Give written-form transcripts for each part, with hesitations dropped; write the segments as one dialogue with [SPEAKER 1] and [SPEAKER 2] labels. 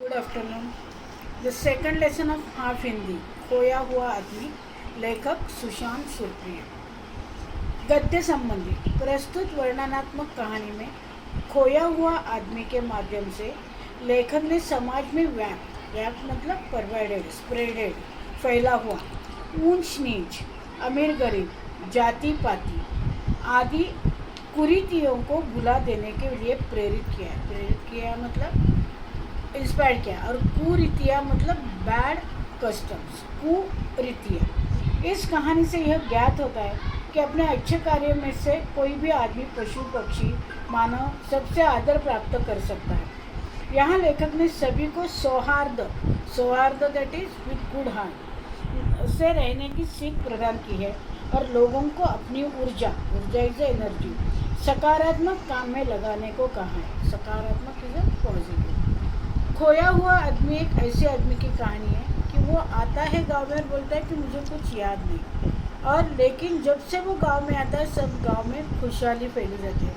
[SPEAKER 1] Good afternoon. The second lesson of half Hindi, खोया हुआ आदमी। लेखक सुशांत सुरप्रिय। गद्य संबंधी प्रस्तुत वर्णनात्मक कहानी में खोया हुआ आदमी के माध्यम से लेखक ने समाज में व्याप्त मतलब परवाइडेड, स्प्रेडेड, फैला हुआ, ऊंच नीच, अमीर गरीब, जाति पाति आदि कुरीतियों को भुला देने के लिए प्रेरित किया मतलब इंस्पायर किया। और कुरीतियाँ मतलब बैड कस्टम्स, कुरीतियाँ। इस कहानी से यह ज्ञात होता है कि अपने अच्छे कार्य में से कोई भी आदमी, पशु, पक्षी, मानव सबसे आदर प्राप्त कर सकता है। यहाँ लेखक ने सभी को सौहार्द that is with good heart से रहने की सीख प्रदान की है और लोगों को अपनी ऊर्जा इज एनर्जी सकारात्मक काम में लगाने को कहा है। सकारात्मक इज ए पॉजिटिव। खोया हुआ आदमी एक ऐसे आदमी की कहानी है कि वो आता है गांव में और बोलता है कि मुझे कुछ याद नहीं, और लेकिन जब से वो गांव में आता है सब गांव में खुशहाली फैली रहती है।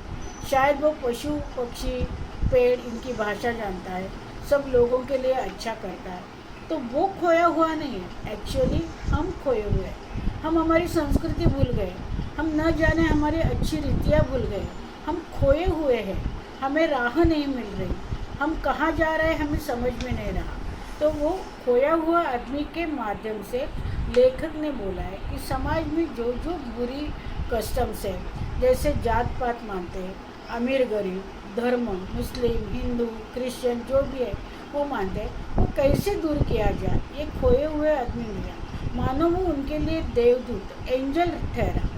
[SPEAKER 1] शायद वो पशु, पक्षी, पेड़ इनकी भाषा जानता है, सब लोगों के लिए अच्छा करता है। तो वो खोया हुआ नहीं है, एक्चुअली हम खोए हुए हैं। हम हमारी संस्कृति भूल गए, हम न जाने हमारी अच्छी रीतियाँ भूल गए, हम खोए हुए हैं, हमें राह नहीं मिल रही, हम कहाँ जा रहे हैं हमें समझ में नहीं रहा। तो वो खोया हुआ आदमी के माध्यम से लेखक ने बोला है कि समाज में जो जो बुरी कस्टम्स है, जैसे जात पात मानते हैं, अमीर गरीब, धर्म, मुस्लिम, हिंदू, क्रिश्चियन जो भी है वो मानते हैं, वो कैसे दूर किया जाए। ये खोए हुए आदमी मिला, मानो वो उनके लिए देवदूत, एंजल ठहरा।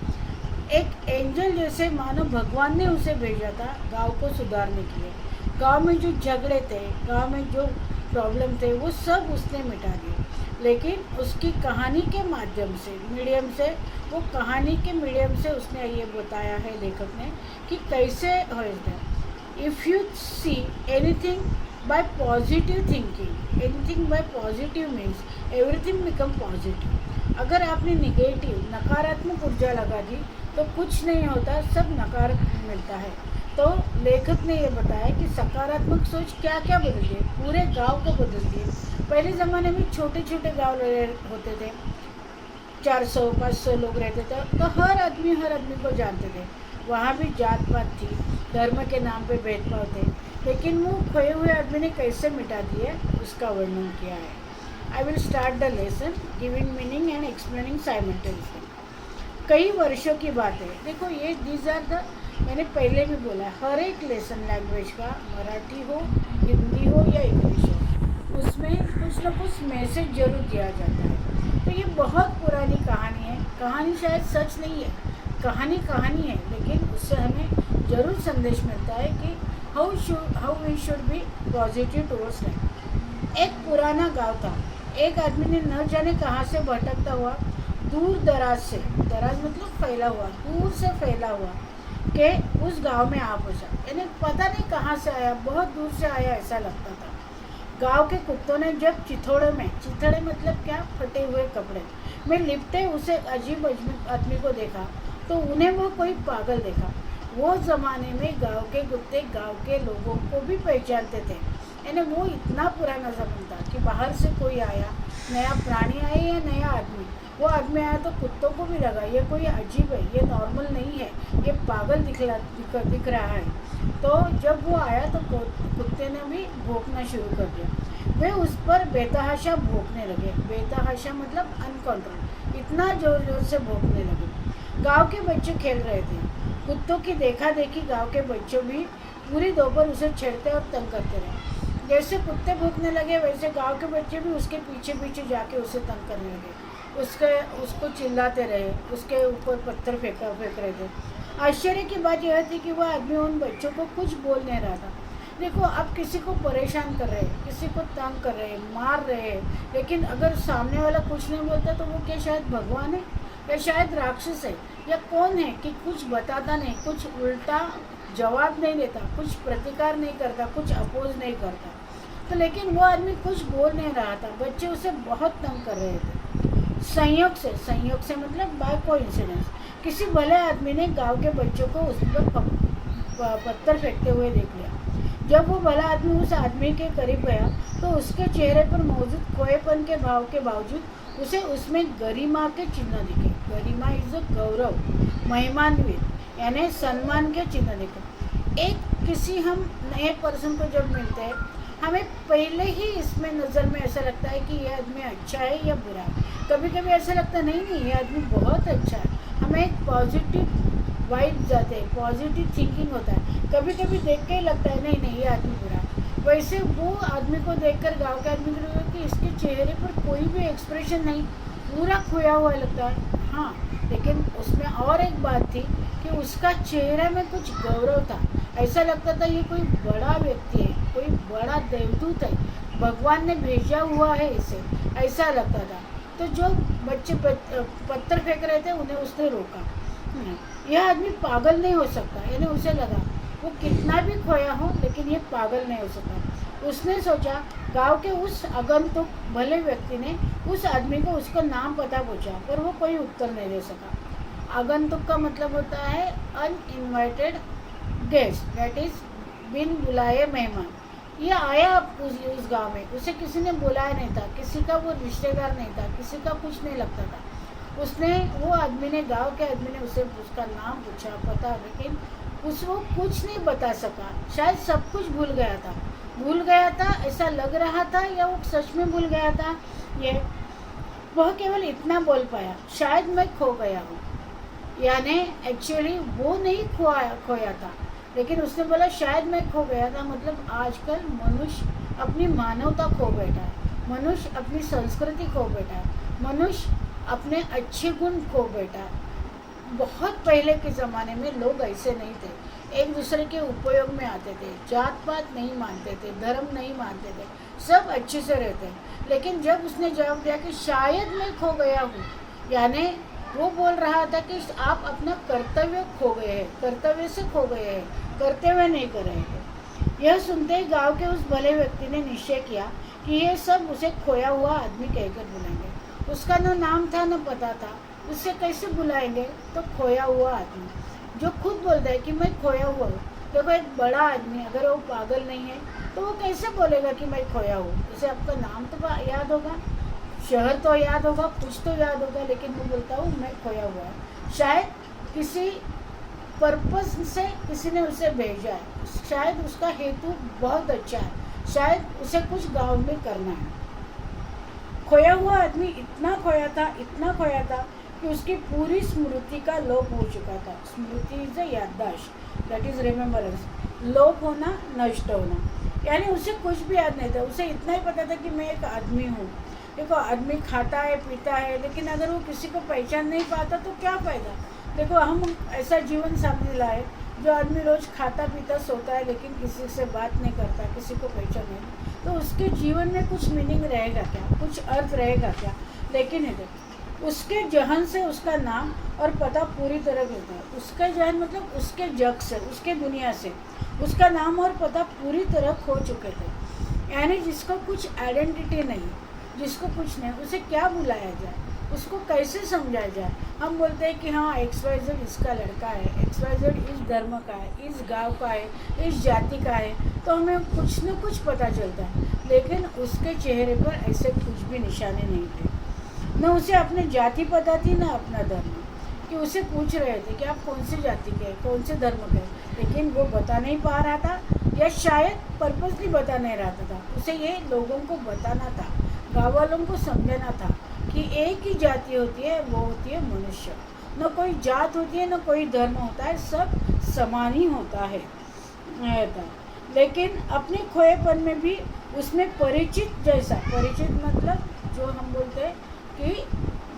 [SPEAKER 1] एक एंजल जैसे मानो भगवान ने उसे भेजा था गांव को सुधारने के लिए। गांव में जो झगड़े थे, गांव में जो प्रॉब्लम थे, वो सब उसने मिटा दिए। लेकिन उसकी कहानी के माध्यम से, मीडियम से, वो कहानी के मीडियम से उसने ये बताया है लेखक ने कि कैसे हो जाए। If you see anything bye positive thinking, anything bye positive means everything become positive. अगर आपने नकारात्मक ऊर्जा लगा दी तो कुछ नहीं होता, सब नकारात्मक मिलता है। तो लेखक ने ये बताया कि सकारात्मक सोच क्या क्या बदल दिए, पूरे गांव को बदल दिए। पहले ज़माने में छोटे छोटे गांव होते थे, 400-500 लोग रहते थे, तो हर आदमी को जानते थे। वहाँ भी जात पात थी, धर्म के नाम पे भेदभाव थे, लेकिन वो खोए हुए आदमी ने कैसे मिटा दिए उसका वर्णन किया है। I will start the lesson giving meaning and explaining simultaneously. कई वर्षों की बात है, देखो ये दीज आर द, मैंने पहले भी बोला है, हर एक लेसन लैंग्वेज का, मराठी हो, हिंदी हो या इंग्लिश हो, उसमें कुछ ना कुछ मैसेज जरूर दिया जाता है। तो ये बहुत पुरानी कहानी है, कहानी शायद सच नहीं है, कहानी है, लेकिन उससे हमें जरूर संदेश मिलता है कि how we should be positive towards life. एक पुराना गांव था, एक आदमी ने न जाने कहाँ से भटकता हुआ दूर दराज से, दराज मतलब फैला हुआ, दूर से फैला हुआ के उस गांव में आ पहुंचा। यानी पता नहीं कहाँ से आया, बहुत दूर से आया ऐसा लगता था। गांव के कुत्तों ने जब चिथड़े मतलब क्या, फटे हुए कपड़े में लिपटे उसे अजीब आदमी को देखा तो उन्हें वो कोई पागल देखा। वो ज़माने में गांव के कुत्ते गांव के लोगों को भी पहचानते थे। यानी वो इतना पुराना ज़माना था कि बाहर से कोई आया, नया प्राणी आया या नया आदमी, वो आदमी आया तो कुत्तों को भी लगा ये कोई अजीब है, ये नॉर्मल नहीं है, ये पागल दिख रहा है। तो जब वो आया तो कुत्ते ने भी भौंकना शुरू कर दिया। वे उस पर बेतहाशा भौंकने लगे, बेतहाशा मतलब अनकंट्रोल, इतना जोर जोर से भौंकने लगे। गांव के बच्चे खेल रहे थे, कुत्तों की देखा देखी गाँव के बच्चों भी पूरी दोपहर उसे छेड़ते और तंग करते रहे। जैसे कुत्ते भौंकने लगे वैसे गाँव के बच्चे भी उसके पीछे पीछे जाके उसे तंग करने लगे, उसको चिल्लाते रहे, उसके ऊपर पत्थर फेंक रहे थे। आश्चर्य की बात यह थी कि वह आदमी उन बच्चों को कुछ बोल नहीं रहा था। देखो, आप किसी को परेशान कर रहे हैं, किसी को तंग कर रहे हैं, मार रहे हैं, लेकिन अगर सामने वाला कुछ नहीं बोलता तो वो क्या शायद भगवान है या शायद राक्षस है या कौन है कि कुछ बताता नहीं, कुछ उल्टा जवाब नहीं देता, कुछ प्रतिकार नहीं करता, कुछ अपोज नहीं करता। तो लेकिन वो आदमी कुछ बोल नहीं रहा था, बच्चे उसे बहुत तंग कर रहे थे। संयोग से मतलब बाय कोइंसिडेंस किसी भले आदमी ने गांव के बच्चों को उस पर पत्थर फेंकते हुए देख लिया। जब वो भला आदमी उस आदमी के करीब गया तो उसके चेहरे पर मौजूद खोएपन के भाव के बावजूद उसे उसमें गरिमा के चिन्ह दिखे। गरिमा इज अ गौरव, महिमान्वित यानी सम्मान के चिन्ह दिखे। एक किसी हम नए पर्सन को जब मिलते हैं, हमें पहले ही इसमें नज़र में ऐसा लगता है कि यह आदमी अच्छा है या बुरा है। कभी कभी ऐसा लगता है नहीं ये आदमी बहुत अच्छा है, हमें एक पॉजिटिव वाइब जाते हैं, पॉजिटिव थिंकिंग होता है। कभी कभी देख के ही लगता है नहीं ये आदमी बुरा है। वैसे वो आदमी को देखकर गांव के आदमी को लगता है कि इसके चेहरे पर कोई भी एक्सप्रेशन नहीं, पूरा खोया हुआ लगता है। हाँ, लेकिन उसमें और एक बात थी कि उसका चेहरे में कुछ गौरव था। ऐसा लगता था ये कोई बड़ा व्यक्ति है, कोई बड़ा देवदूत है, भगवान ने भेजा हुआ है इसे, ऐसा लगता था। तो जो बच्चे पत्थर फेंक रहे थे उन्हें उसने रोका। यह आदमी पागल नहीं हो सकता, यानी उसे लगा वो कितना भी खोया हो लेकिन ये पागल नहीं हो सकता। उसने सोचा गांव के उस आगंतुक भले व्यक्ति ने उस आदमी को उसका नाम पता पूछा, पर वो कोई उत्तर नहीं दे सका। आगंतुक का मतलब होता है uninvited guest, that is been बुलाए मेहमान। ये आया उस गांव में, उसे किसी ने बुलाया नहीं था, किसी का वो रिश्तेदार नहीं था, किसी का कुछ नहीं लगता था। वो आदमी ने, गांव के आदमी ने उसे उसका नाम पूछा, पता, लेकिन उसको कुछ नहीं बता सका। शायद सब कुछ भूल गया था ऐसा लग रहा था, या वो सच में भूल गया था। ये वह केवल इतना बोल पाया, शायद मैं खो गया हूँ। यानी एक्चुअली वो नहीं खोया था, लेकिन उसने बोला शायद मैं खो गया था। मतलब आजकल मनुष्य अपनी मानवता खो बैठा है, मनुष्य अपनी संस्कृति खो बैठा है, मनुष्य अपने अच्छे गुण खो बैठा है। बहुत पहले के ज़माने में लोग ऐसे नहीं थे, एक दूसरे के उपयोग में आते थे, जात पात नहीं मानते थे, धर्म नहीं मानते थे, सब अच्छे से रहते हैं। लेकिन जब उसने जवाब दिया कि शायद मैं खो गया हूँ, यानी वो बोल रहा था कि आप अपना कर्तव्य खो गए हैं, कर्तव्य से खो गए हैं, कर्तव्य नहीं कर रहे हैं। यह सुनते ही गांव के उस भले व्यक्ति ने निश्चय किया कि ये सब उसे खोया हुआ आदमी कहकर बुलाएंगे। उसका न नाम था न पता था, उससे कैसे बुलाएंगे? तो खोया हुआ आदमी जो खुद बोलता है कि मैं खोया हुआ हूँ। देखो एक बड़ा आदमी अगर वो पागल नहीं है तो वो कैसे बोलेगा कि मैं खोया हूँ? उसे आपका नाम तो याद होगा, शहर तो याद होगा, कुछ तो याद होगा, लेकिन वो बोलता हूँ मैं खोया हुआ है। शायद किसी पर्पस से किसी ने उसे भेजा है, शायद उसका हेतु बहुत अच्छा है, शायद उसे कुछ गाँव में करना है। खोया हुआ आदमी इतना खोया था कि उसकी पूरी स्मृति का लोप हो चुका था। स्मृति इज याददाश्त, दैट इज रिमेम्बरेंस। लोप होना, नष्ट होना, यानी उसे कुछ भी याद नहीं था। उसे इतना ही पता था कि मैं एक आदमी हूँ। देखो आदमी खाता है पीता है, लेकिन अगर वो किसी को पहचान नहीं पाता तो क्या फ़ायदा। देखो हम ऐसा जीवन सामने लाए जो आदमी रोज़ खाता पीता सोता है, लेकिन किसी से बात नहीं करता, किसी को पहचान नहीं, तो उसके जीवन में कुछ मीनिंग रहेगा क्या, कुछ अर्थ रहेगा क्या? लेकिन इधर उसके जहन से उसका नाम और पता पूरी तरह मिलता है। उसका जहन मतलब उसके जग से, उसके दुनिया से उसका नाम और पता पूरी तरह खो चुके थे। यानी जिसको कुछ आइडेंटिटी नहीं, जिसको कुछ नहीं, उसे क्या बुलाया जाए, उसको कैसे समझाया जाए? हम बोलते हैं कि हाँ XYZ इसका लड़का है, XYZ इस धर्म का है, इस गांव का है, इस जाति का है, तो हमें कुछ न कुछ पता चलता है। लेकिन उसके चेहरे पर ऐसे कुछ भी निशाने नहीं थे, न उसे अपनी जाति पता थी न अपना धर्म। कि उसे पूछ रहे थे कि आप कौन सी जाति के, कौन से धर्म के, लेकिन वो बता नहीं पा रहा था, या शायद पर्पसली बता नहीं रहा था। उसे ये लोगों को बताना था, गाँव वालों को समझाना था कि एक ही जाति होती है, वो होती है मनुष्य। न कोई जात होती है, न कोई धर्म होता है, सब समान ही होता है। लेकिन अपने खोएपन में भी उसमें परिचित जैसा, परिचित मतलब जो हम बोलते हैं कि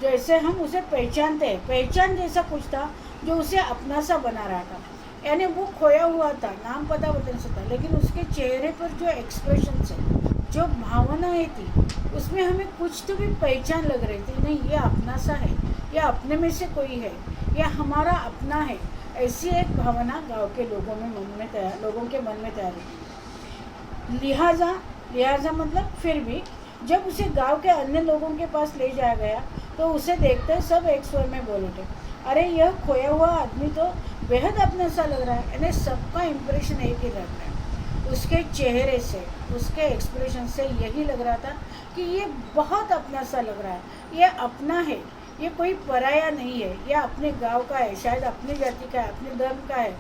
[SPEAKER 1] जैसे हम उसे पहचानते हैं, पहचान जैसा कुछ था जो उसे अपना सा बना रहा था। यानी वो खोया हुआ था, नाम पता बता नहीं सकता, लेकिन उसके चेहरे पर जो एक्सप्रेशन है, जो भावनाएं थी, उसमें हमें कुछ तो भी पहचान लग रही थी। नहीं ये अपना सा है, या अपने में से कोई है, या हमारा अपना है। ऐसी एक भावना गांव के लोगों के मन में तैयार हुई। लिहाजा मतलब फिर भी जब उसे गांव के अन्य लोगों के पास ले जाया गया तो उसे देखते सब एक स्वर में बोल उठे, अरे यह खोया हुआ आदमी तो बेहद अपना सा लग रहा है। यानी सबका इम्प्रेशन एक ही लग रहा है। उसके चेहरे से, उसके एक्सप्रेशन से यही लग रहा था कि ये बहुत अपना सा लग रहा है, ये अपना है, ये कोई पराया नहीं है, ये अपने गांव का है, शायद अपनी जाति का है, अपने धर्म का है,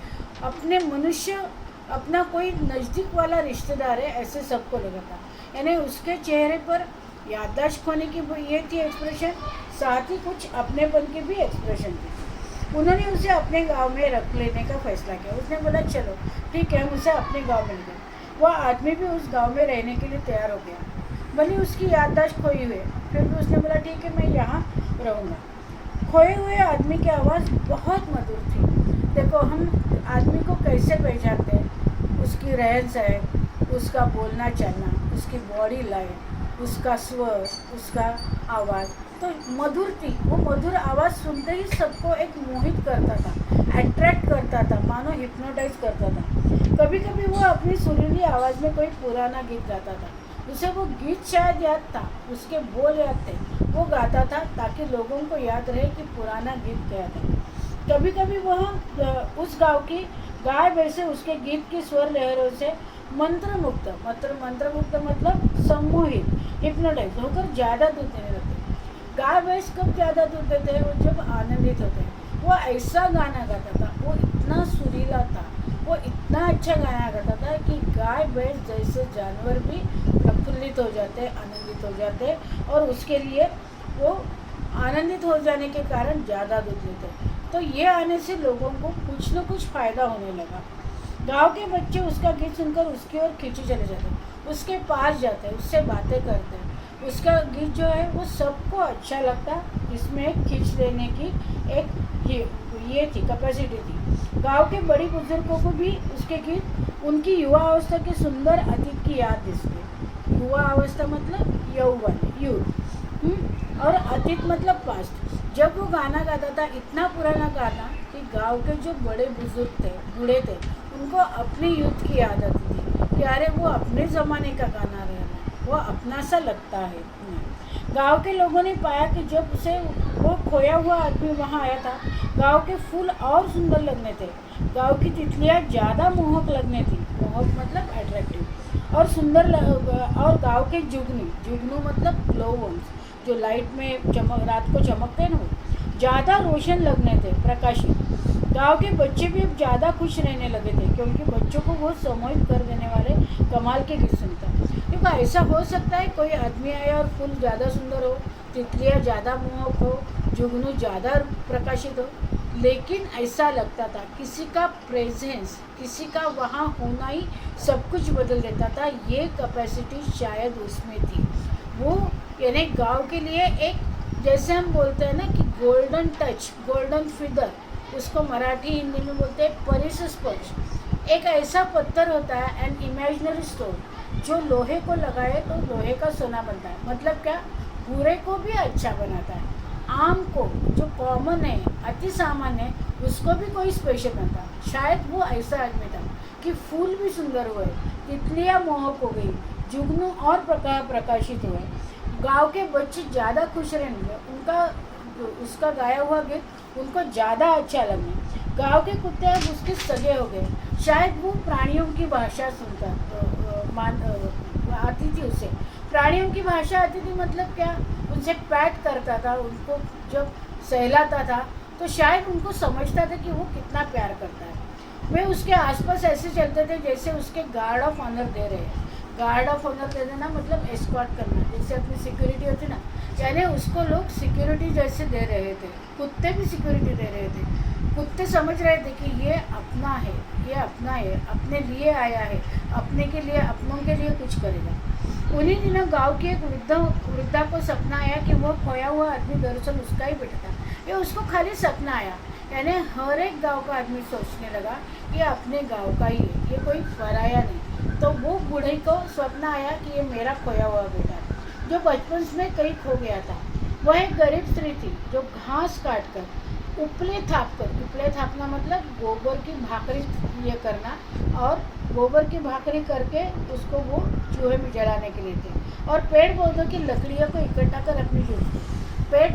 [SPEAKER 1] अपने मनुष्य, अपना कोई नज़दीक वाला रिश्तेदार है, ऐसे सबको लगा था। यानी उसके चेहरे पर याददाश्त खोने की ये थी एक्सप्रेशन, साथ ही कुछ अपनेपन की भी एक्सप्रेशन थी। उन्होंने उसे अपने गांव में रख लेने का फैसला किया। उसने बोला चलो ठीक है, हम उसे अपने गांव में ले गए। वह आदमी भी उस गांव में रहने के लिए तैयार हो गया, भले उसकी याददाश्त खोई हुई, फिर भी उसने बोला ठीक है, मैं यहाँ रहूँगा। खोए हुए आदमी की आवाज़ बहुत मधुर थी। देखो, हम आदमी को कैसे पहचानते हैं? उसकी रहन सहन, उसका बोलना चालना, उसकी बॉडी लाइन, उसका स्वर, उसका आवाज़ तो मधुर थी। वो मधुर आवाज़ सुनते ही सबको एक मोहित करता था, अट्रैक्ट करता था, मानो हिप्नोटाइज करता था। कभी कभी वो अपनी सुरीली आवाज़ में कोई पुराना गीत गाता था। उसे वो गीत शायद याद था, उसके बोल याद थे, वो गाता था ताकि लोगों को याद रहे कि पुराना गीत क्या था। कभी कभी वह उस गांव की गाय वैसे उसके गीत की स्वर लहरों से मंत्रमुग्ध मतलब सम्मोहित, हिप्नोटाइज होकर ज़्यादा दूध देने लगते। गाय भैंस कब ज़्यादा दूध देते हैं? वो जब आनंदित होते हैं। वो ऐसा गाना गाता था, वो इतना सुरीला था, वो इतना अच्छा गाना गाता था कि गाय भैंस जैसे जानवर भी प्रफुल्लित हो जाते, आनंदित हो जाते, और उसके लिए वो आनंदित हो जाने के कारण ज़्यादा दूध देते। तो ये आने से लोगों को कुछ न कुछ फ़ायदा होने लगा। गांव के बच्चे उसका गीत सुनकर उसकी ओर खींचे चले जाते, उसके पास जाते, उससे बातें करते। उसका गीत जो है वो सबको अच्छा लगता, इसमें खींच लेने की एक ये थी, कैपेसिटी थी। गांव के बड़ी बुजुर्गों को भी उसके गीत उनकी युवा अवस्था के सुंदर अतीत की याद दिसती। युवा अवस्था मतलब यौवन, यूथ, और अतीत मतलब पास्ट। जब वो गाना गाता था, इतना पुराना गाना कि गांव के जो बड़े बुजुर्ग थे, बूढ़े थे, उनको अपनी यूथ की याद आती थी कि अरे वो अपने ज़माने का गाना रहा, वो अपना सा लगता है। गांव के लोगों ने पाया कि जब उसे वो खोया हुआ आदमी वहाँ आया था, गांव के फूल और सुंदर लगने थे, गांव की तितलियाँ ज़्यादा मोहक लगने थी, मोहक मतलब अट्रैक्टिव और सुंदर और गांव के जुगनू मतलब ग्लो वंस, जो लाइट में रात को चमकते हैं ना, वो ज़्यादा रोशन लगने थे, प्रकाशित। गांव के बच्चे भी अब ज़्यादा खुश रहने लगे थे, क्योंकि बच्चों को वो सम्मोहित कर देने वाले कमाल के गीत सुनता। क्योंकि ऐसा हो सकता है कोई आदमी आए और फूल ज़्यादा सुंदर हो, तितलियाँ ज़्यादा मोहक हो, जुगनू ज़्यादा प्रकाशित हो, लेकिन ऐसा लगता था किसी का प्रेजेंस, किसी का वहाँ होना ही सब कुछ बदल देता था। ये कैपेसिटी शायद उसमें थी। वो यानी गांव के लिए एक, जैसे हम बोलते हैं ना कि गोल्डन टच, गोल्डन फिगर, उसको मराठी हिंदी में बोलते हैं परिस्पर्श। एक ऐसा पत्थर होता है, एन इमेजिनरी स्टोन, जो लोहे को लगाए तो लोहे का सोना बनता है। मतलब क्या? बुरे को भी अच्छा बनाता है। आम को, जो कॉमन है, अति सामान्य है, उसको भी कोई स्पेशल बनता है। शायद वो ऐसा आदमी था कि फूल भी सुंदर हुए, तितलियाँ मोहक हो गई, जुगनू और प्रकाशित हुए, गांव के बच्चे ज़्यादा खुश रहेंगे, उनका उसका गाया हुआ गीत उनको ज़्यादा अच्छा लगने, गांव के कुत्ते अब उसके सगे हो गए। शायद वो प्राणियों की भाषा सुनता आती थी उसे, प्राणियों की भाषा आती थी, मतलब क्या? उनसे पैट करता था, उनको जब सहलाता था तो शायद उनको समझता था कि वो कितना प्यार करता है। वे उसके आसपास ऐसे चलते थे जैसे उसके गार्ड ऑफ ऑनर दे रहे हैं। गार्ड ऑफ ऑनर दे देना मतलब एस्कॉर्ट करना, जैसे अपनी सिक्योरिटी होती ना, यानी उसको लोग सिक्योरिटी जैसे दे रहे थे। कुत्ते भी सिक्योरिटी दे रहे थे। कुत्ते समझ रहे थे कि ये अपना है, ये अपना है, अपने लिए आया है, अपने के लिए, अपनों के लिए कुछ करेगा। उन्हीं दिनों गांव की एक वृद्धा को सपना आया कि वो खोया हुआ आदमी दरअसल उसका ही बेटा था। ये उसको खाली सपना आया, यानी हर एक गांव का आदमी सोचने लगा ये अपने गांव का ही है, ये कोई पराया नहीं। तो वो बूढ़े को सपना आया कि ये मेरा खोया हुआ बेटा है, जो बचपन में कहीं खो गया था। वह एक गरीब स्त्री थी जो घास काट कर, उपले थापना मतलब गोबर की भाकरी ये करना, और गोबर की भाकरी करके उसको वो चूहे में जलाने के लिए थे, और पेड़ पौधों की लकड़ियों को इकट्ठा कर रखनी चाहिए। पेड़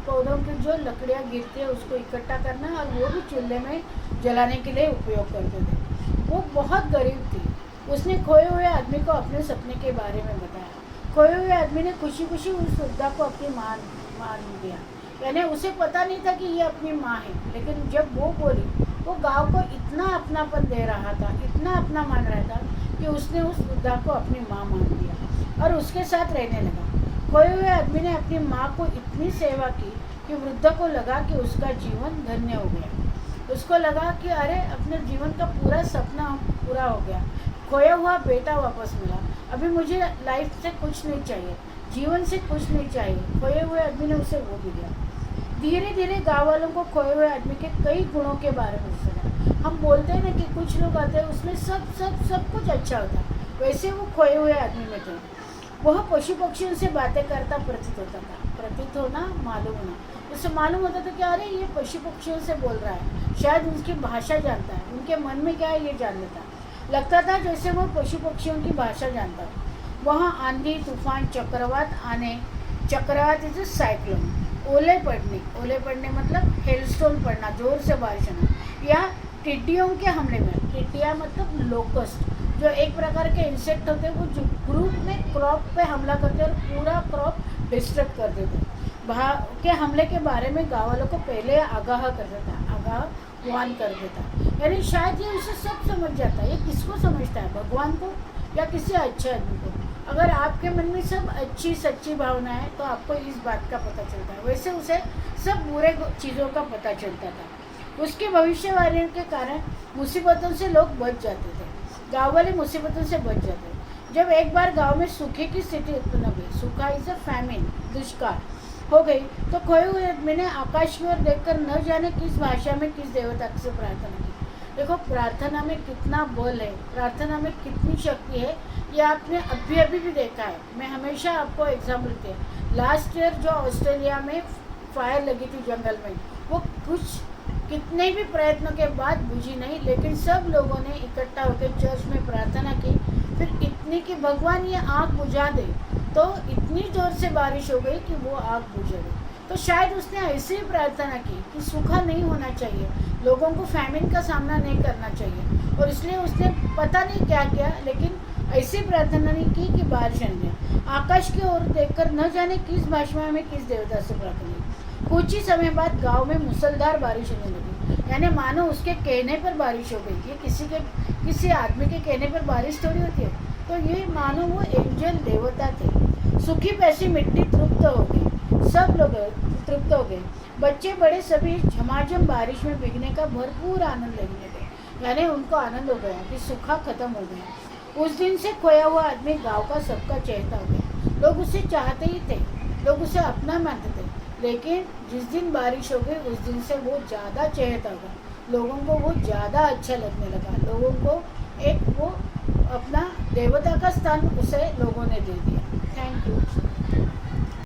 [SPEAKER 1] पौधों की जो लकड़ियाँ गिरती है उसको इकट्ठा करना, और वो भी चूल्हे में जलाने के लिए उपयोग करते थे। वो बहुत गरीब थी, उसने खोए हुए आदमी को अपने सपने के बारे में बताया। खोए हुए आदमी ने खुशी खुशी उस वृद्धा को अपनी माँ मान दिया। यानी उसे पता नहीं था कि ये अपनी माँ है, लेकिन जब वो बोली, वो गांव को इतना अपनापन दे रहा था, इतना अपना मान रहा था कि उसने उस वृद्धा को अपनी माँ मान लिया और उसके साथ रहने लगा। खोए हुए आदमी ने अपनी माँ को इतनी सेवा की कि वृद्ध को लगा कि उसका जीवन धन्य हो गया। उसको लगा कि अरे अपने जीवन का पूरा सपना पूरा हो गया, खोया हुआ बेटा वापस मिला, अभी मुझे लाइफ से कुछ नहीं चाहिए, जीवन से कुछ नहीं चाहिए। खोए हुए आदमी ने उसे वो भी दिया। धीरे धीरे गाँव वालों को खोए हुए आदमी के कई गुणों के बारे में सुना। हम बोलते हैं ना कि कुछ लोग आते हैं उसमें सब कुछ अच्छा होता है, वैसे वो खोए हुए आदमी में थे। वह पशु पक्षियों से बातें करता प्रतीत होता था। प्रतीत होना मालूम होना, उससे मालूम होता था कि अरे ये पशु पक्षियों से बोल रहा है, शायद उनकी भाषा जानता है, उनके मन में क्या है ये जान लेता। लगता था जैसे वो पशु पक्षियों की भाषा जानता है। वहाँ आंधी तूफान चक्रवात आने, चक्रवात इज साइक्लोन, ओले पड़ने मतलब हेलस्टोन पड़ना, जोर से बारिश आना, या टिड्डियों के हमले में। टिड्डियाँ मतलब लोकस्ट, जो एक प्रकार के इंसेक्ट होते हैं, वो जो ग्रुप में क्रॉप पे हमला करते और पूरा क्रॉप डिस्ट्रक्ट कर देते। के हमले के बारे में गाँव वालों को पहले आगाह कर देता, आगाह वान कर देता। यानी शायद ये उसे सब समझ जाता है। ये किसको समझता है, भगवान को या किसी अच्छे आदमी को? अगर आपके मन में सब अच्छी सच्ची भावना है तो आपको इस बात का पता चलता है। वैसे उसे सब बुरे चीज़ों का पता चलता था। उसके भविष्यवाणी के कारण मुसीबतों से लोग बच जाते थे, गाँव वाले मुसीबतों से बच जाते। जब एक बार गांव में सूखे की स्थिति उत्पन्न हो गई, सूखा इज अ फैमिन, दुष्काल हो गई, तो खोए हुए आदमी ने आकाश की ओर देखकर न जाने किस भाषा में किस देवता से प्रार्थना की। देखो प्रार्थना में कितना बल है, प्रार्थना में कितनी शक्ति है, ये आपने अभी भी देखा है। मैं हमेशा आपको एग्जाम्पल देती हूँ। लास्ट ईयर जो ऑस्ट्रेलिया में फायर लगी थी जंगल में, वो कुछ कितने भी प्रयत्नों के बाद बुझी नहीं, लेकिन सब लोगों ने इकट्ठा होकर चर्च में प्रार्थना की। फिर इतनी कि भगवान ये आग बुझा दे, तो इतनी जोर से बारिश हो गई कि वो आग बुझ गई। तो शायद उसने ऐसे ही प्रार्थना की कि सूखा नहीं होना चाहिए, लोगों को फैमिन का सामना नहीं करना चाहिए, और इसलिए उसने पता नहीं क्या किया, लेकिन ऐसी प्रार्थना नहीं की कि बारिश आ गया। आकाश की ओर देखकर न जाने किस भाषा में किस देवता से प्रार्थना की। कुछ ही समय बाद गांव में मूसलाधार बारिश होने लगी, यानी मानो उसके कहने पर बारिश हो गई। ये किसी आदमी के कहने पर बारिश थोड़ी होती है। तो ये मानो वो एंजल देवता थे। सूखी पैसी मिट्टी तृप्त हो गई, सब लोग तृप्त हो गए। बच्चे बड़े सभी झमाझम बारिश में भीगने का भरपूर आनंद लेने लगे, यानी उनको आनंद हो गया कि सूखा खत्म हो गया। उस दिन से खोया हुआ आदमी गांव का सबका चहेता हो गया। लोग उसे चाहते ही थे, लोग उसे अपना मानते थे। लेकिन जिस दिन बारिश हो गई उस दिन से वो ज़्यादा चहेता हो गया, लोगों को वो ज़्यादा अच्छा लगने लगा। लोगों को एक वो अपना देवता का स्थान उसे लोगों ने दे दिया। Thank you.